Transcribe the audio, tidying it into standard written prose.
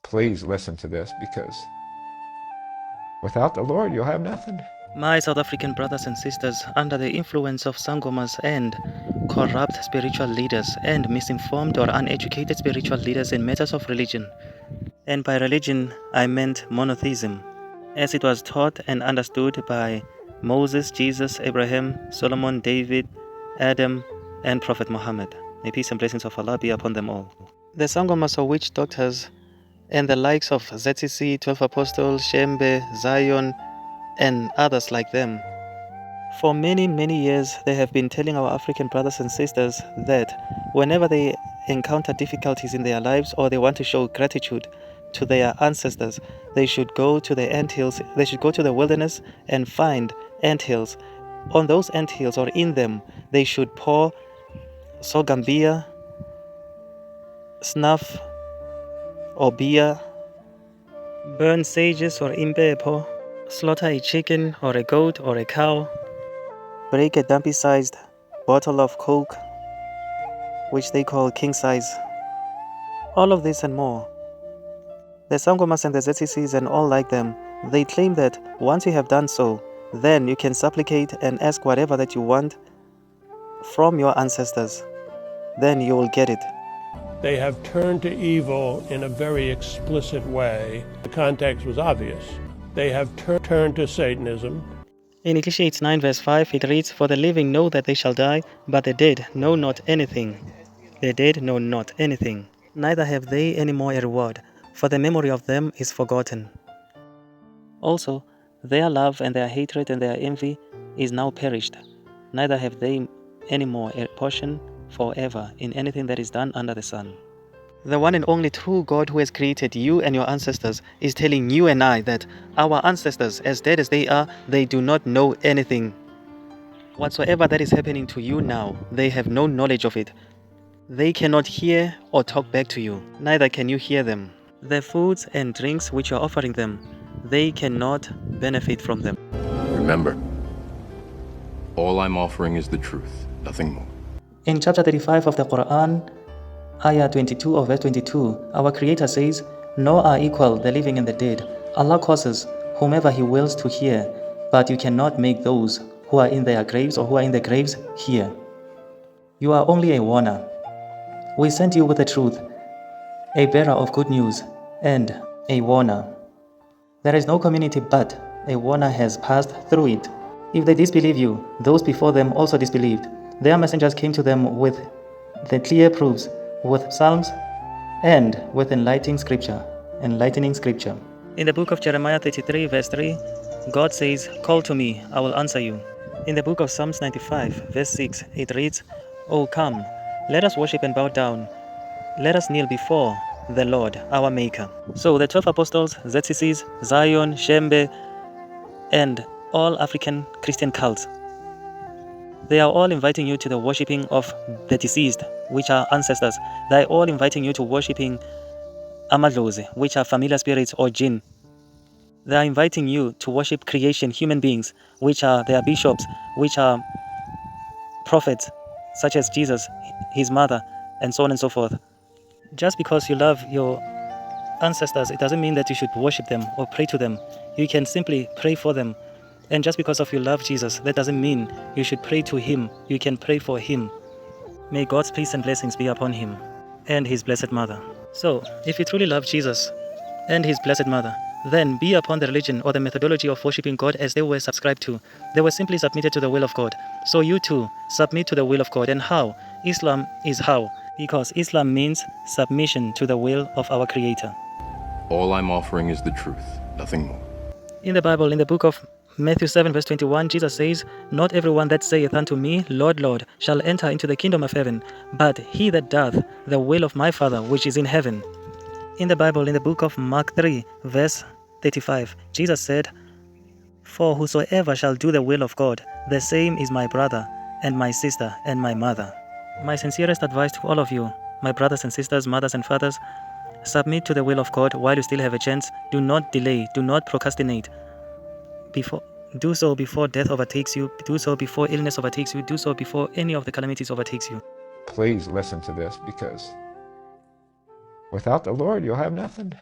Please listen to this, because without the Lord, you'll have nothing. My South African brothers and sisters, under the influence of sangomas and corrupt spiritual leaders and misinformed or uneducated spiritual leaders in matters of religion, and by religion I meant monotheism, as it was taught and understood by Moses, Jesus, Abraham, Solomon, David, Adam, and Prophet Muhammad. May peace and blessings of Allah be upon them all. The sangomas or witch doctors and the likes of z.c.c, 12 Apostles, Shembe, Zion, and others like them. For many, many years, they have been telling our African brothers and sisters that whenever they encounter difficulties in their lives or they want to show gratitude to their ancestors, they should go to the anthills, they should go to the wilderness and find anthills. On those anthills or in them, they should pour sorghum beer, snuff or beer, burn sages or impepo, slaughter a chicken or a goat or a cow, break a dumpy-sized bottle of Coke, which they call king size. All of this and more. The sangomas and the z.c.cs and all like them, they claim that once you have done so, then you can supplicate and ask whatever that you want from your ancestors. Then you will get it. They have turned to evil in a very explicit way. The context was obvious. They have turned to Satanism. In Ecclesiastes 9 verse 5 it reads, "For the living know that they shall die, but the dead know not anything. The dead know not anything. Neither have they any more a reward, for the memory of them is forgotten." Also, their love and their hatred and their envy is now perished. Neither have they any more a portion forever in anything that is done under the sun. The one and only true God who has created you and your ancestors is telling you and I that our ancestors, as dead as they are, they do not know anything. Whatsoever that is happening to you now, they have no knowledge of it. They cannot hear or talk back to you, neither can you hear them. The foods and drinks which you are offering them, they cannot benefit from them. Remember, all I'm offering is the truth, nothing more. In chapter 35 of the Quran, Ayah 22 or verse 22, our Creator says, "Nor are equal the living and the dead. Allah causes whomever He wills to hear, but you cannot make those who are in their graves or who are in the graves hear. You are only a warner. We sent you with the truth, a bearer of good news, and a warner. There is no community but a warner has passed through it. If they disbelieve you, those before them also disbelieved. Their messengers came to them with the clear proofs, with psalms and with enlightening scripture. In the book of Jeremiah 33 verse 3, God says, "Call to me, I will answer you." In the book of Psalms 95 verse 6, it reads, "Oh come, let us worship and bow down. Let us kneel before the Lord, our Maker." So the 12 apostles, z.c.cs, Zion, Shembe, and all African Christian cults, they are all inviting you to the worshipping of the deceased, which are ancestors. They are all inviting you to worshipping amadlozi, which are familiar spirits or jinn. They are inviting you to worship creation, human beings, which are their bishops, which are prophets, such as Jesus, his mother, and so on and so forth. Just because you love your ancestors, it doesn't mean that you should worship them or pray to them. You can simply pray for them. And just because of you love Jesus, that doesn't mean you should pray to Him. You can pray for Him. May God's peace and blessings be upon Him and His Blessed Mother. So, if you truly love Jesus and His Blessed Mother, then be upon the religion or the methodology of worshipping God as they were subscribed to. They were simply submitted to the will of God. So you too, submit to the will of God. And how? Islam is how? Because Islam means submission to the will of our Creator. All I'm offering is the truth, nothing more. In the Bible, in the book of Matthew 7 verse 21, Jesus says, "Not everyone that saith unto me, Lord, Lord, shall enter into the kingdom of heaven, but he that doth the will of my Father which is in heaven." In the Bible, in the book of Mark 3 verse 35, Jesus said, "For whosoever shall do the will of God, the same is my brother and my sister and my mother." My sincerest advice to all of you, my brothers and sisters, mothers and fathers, submit to the will of God while you still have a chance. Do not delay, do not procrastinate. Do so before death overtakes you. Do so before illness overtakes you. Do so before any of the calamities overtakes you. Please listen to this, because without the Lord, you'll have nothing.